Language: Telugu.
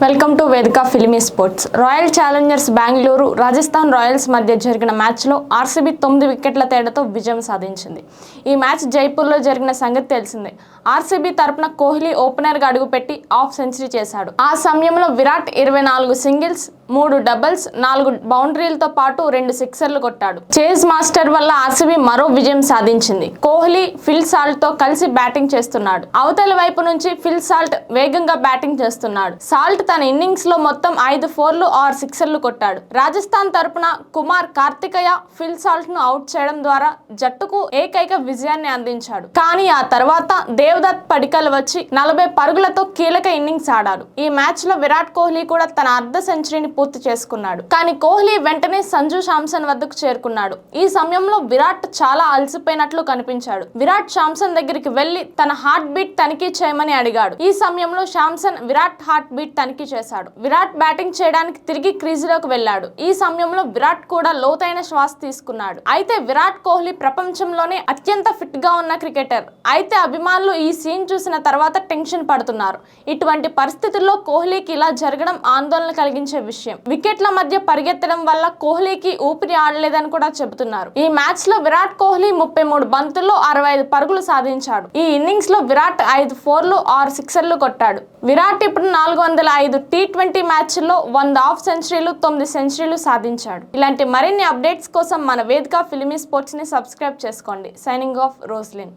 వెల్కమ్ టు వేదిక filmy sports. Royal Challengers Bengaluru Rajasthan Royals మధ్య జరిగిన మ్యాచ్లో ఆర్సీబీ 9 వికెట్ల తేడాతో విజయం సాధించింది. ఈ మ్యాచ్ జైపూర్లో జరిగిన సంగతి తెలిసిందే. ఆర్సీబీ తరపున కోహ్లీ ఓపెనర్గా అడుగుపెట్టి హాఫ్ సెంచరీ చేశాడు. ఆ సమయంలో విరాట్ 24 సింగిల్స్, 3 డబుల్స్, 4 బౌండరీలతో పాటు 2 సిక్సర్లు కొట్టాడు. చేజ్ మాస్టర్ వల్ల ఆర్సీబీ మరో విజయం సాధించింది. కోహ్లీ ఫిల్ సాల్ట్ తో కలిసి బ్యాటింగ్ చేస్తున్నాడు. అవతల వైపు నుంచి ఫిల్ సాల్ట్ వేగంగా బ్యాటింగ్ చేస్తున్నాడు. సాల్ట్ తన ఇన్నింగ్స్ లో మొత్తం 5 4లు 6 సిక్సర్లు కొట్టాడు. రాజస్థాన్ తరపున కుమార్ కార్తికేయ ఫిల్ సాల్ట్ ను అవుట్ చేయడం ద్వారా జట్టుకు ఏకైక విజయాన్ని అందించాడు. కానీ ఆ తర్వాత దేవదత్ పడికల్ వచ్చి 40 పరుగులతో కీలక ఇన్నింగ్స్ ఆడాడు. ఈ మ్యాచ్ లో విరాట్ కోహ్లీ కూడా తన అర్ధ సెంచరీని పూర్తి చేసుకున్నాడు. కానీ కోహ్లీ వెంటనే సంజు శాంసన్ వద్దకు చేరుకున్నాడు. ఈ సమయంలో విరాట్ చాలా అలసిపోయినట్లు కనిపించాడు. విరాట్ శాంసన్ దగ్గరికి వెళ్లి తన హార్ట్ బీట్ తనిఖీ చేయమని అడిగాడు. ఈ సమయంలో శాంసన్ విరాట్ హార్ట్ బీట్ తనిఖీ చేశాడు. విరాట్ బ్యాటింగ్ చేయడానికి తిరిగి క్రీజులోకి వెళ్ళాడు. ఈ సమయంలో విరాట్ కూడా లోతైన శ్వాస తీసుకున్నాడు. అయితే విరాట్ కోహ్లీ ప్రపంచంలోనే అత్యంత ఫిట్ గా ఉన్న క్రికెటర్. అయితే అభిమానులు ఈ సీన్ చూసిన తర్వాత టెన్షన్ పడుతున్నారు. ఇటువంటి పరిస్థితుల్లో కోహ్లీకి ఇలా జరగడం ఆందోళన కలిగించే విషయం. వికెట్ల మధ్య పరిగెత్తడం వల్ల కోహ్లీకి ఊపిరి ఆడలేదని కూడా చెబుతున్నారు. ఈ మ్యాచ్ లో విరాట్ కోహ్లీ 33 బంతుల్లో 65 పరుగులు సాధించాడు. ఈ ఇన్నింగ్స్ లో విరాట్ 5 4లు 6 సిక్సర్లు కొట్టాడు. విరాట్ ఇప్పుడు 405 T20 మ్యాచ్ల్లో 100 హాఫ్ సెంచరీలు, 9 సెంచరీలు సాధించాడు. ఇలాంటి మరిన్ని అప్డేట్స్ కోసం మన వేదిక ఫిల్మీ స్పోర్ట్స్ ని సబ్స్క్రైబ్ చేసుకోండి. Signing off, రోస్లిన్.